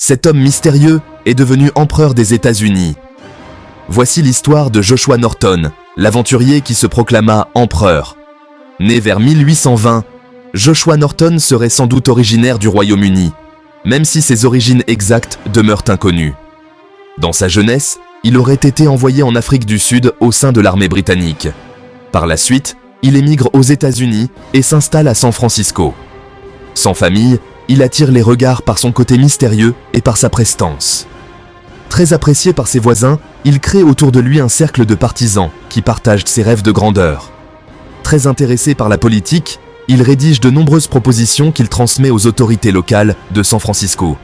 cet homme mystérieux est devenu empereur des États-Unis. Voici l'histoire de Joshua Norton, l'aventurier qui se proclama empereur. Né vers 1820, Joshua Norton serait sans doute originaire du Royaume-Uni, même si ses origines exactes demeurent inconnues. Dans sa jeunesse, il aurait été envoyé en Afrique du Sud au sein de l'armée britannique. Par la suite, il émigre aux États-Unis et s'installe à San Francisco. Sans famille, il attire les regards par son côté mystérieux et par sa prestance. Très apprécié par ses voisins, il crée autour de lui un cercle de partisans qui partagent ses rêves de grandeur. Très intéressé par la politique, il rédige de nombreuses propositions qu'il transmet aux autorités locales de San Francisco.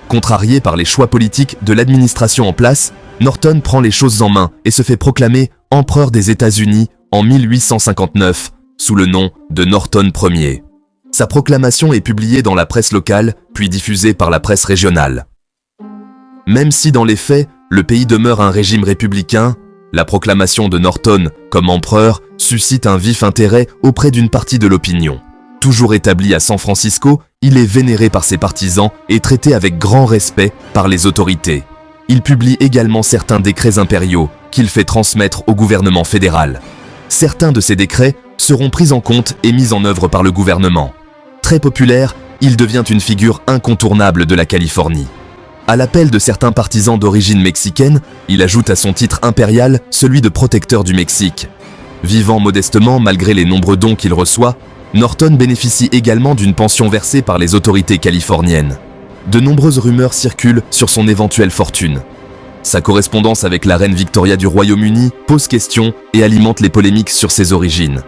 Contrarié par les choix politiques de l'administration en place, Norton prend les choses en main et se fait proclamer empereur des États-Unis en 1859, sous le nom de Norton Ier. Sa proclamation est publiée dans la presse locale, puis diffusée par la presse régionale. Même si dans les faits, le pays demeure un régime républicain, la proclamation de Norton comme empereur suscite un vif intérêt auprès d'une partie de l'opinion. Toujours établi à San Francisco, il est vénéré par ses partisans et traité avec grand respect par les autorités. Il publie également certains décrets impériaux qu'il fait transmettre au gouvernement fédéral. Certains de ces décrets seront pris en compte et mis en œuvre par le gouvernement. Très populaire, il devient une figure incontournable de la Californie. À l'appel de certains partisans d'origine mexicaine, il ajoute à son titre impérial celui de protecteur du Mexique. Vivant modestement malgré les nombreux dons qu'il reçoit, Norton bénéficie également d'une pension versée par les autorités californiennes. De nombreuses rumeurs circulent sur son éventuelle fortune. Sa correspondance avec la reine Victoria du Royaume-Uni pose question et alimente les polémiques sur ses origines.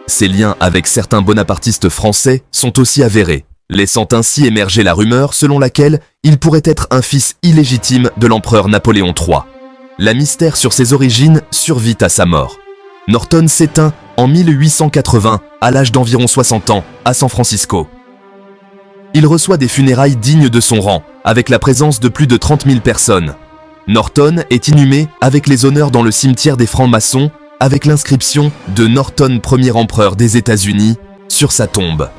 Ses liens avec certains bonapartistes français sont aussi avérés, laissant ainsi émerger la rumeur selon laquelle il pourrait être un fils illégitime de l'empereur Napoléon III. La mystère sur ses origines survit à sa mort. Norton s'éteint en 1880 à l'âge d'environ 60 ans à San Francisco. Il reçoit des funérailles dignes de son rang, avec la présence de plus de 30 000 personnes. Norton est inhumé avec les honneurs dans le cimetière des francs-maçons, avec l'inscription de Norton Ier empereur des États-Unis sur sa tombe.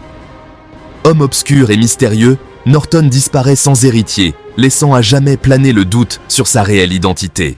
Homme obscur et mystérieux, Norton disparaît sans héritier, laissant à jamais planer le doute sur sa réelle identité.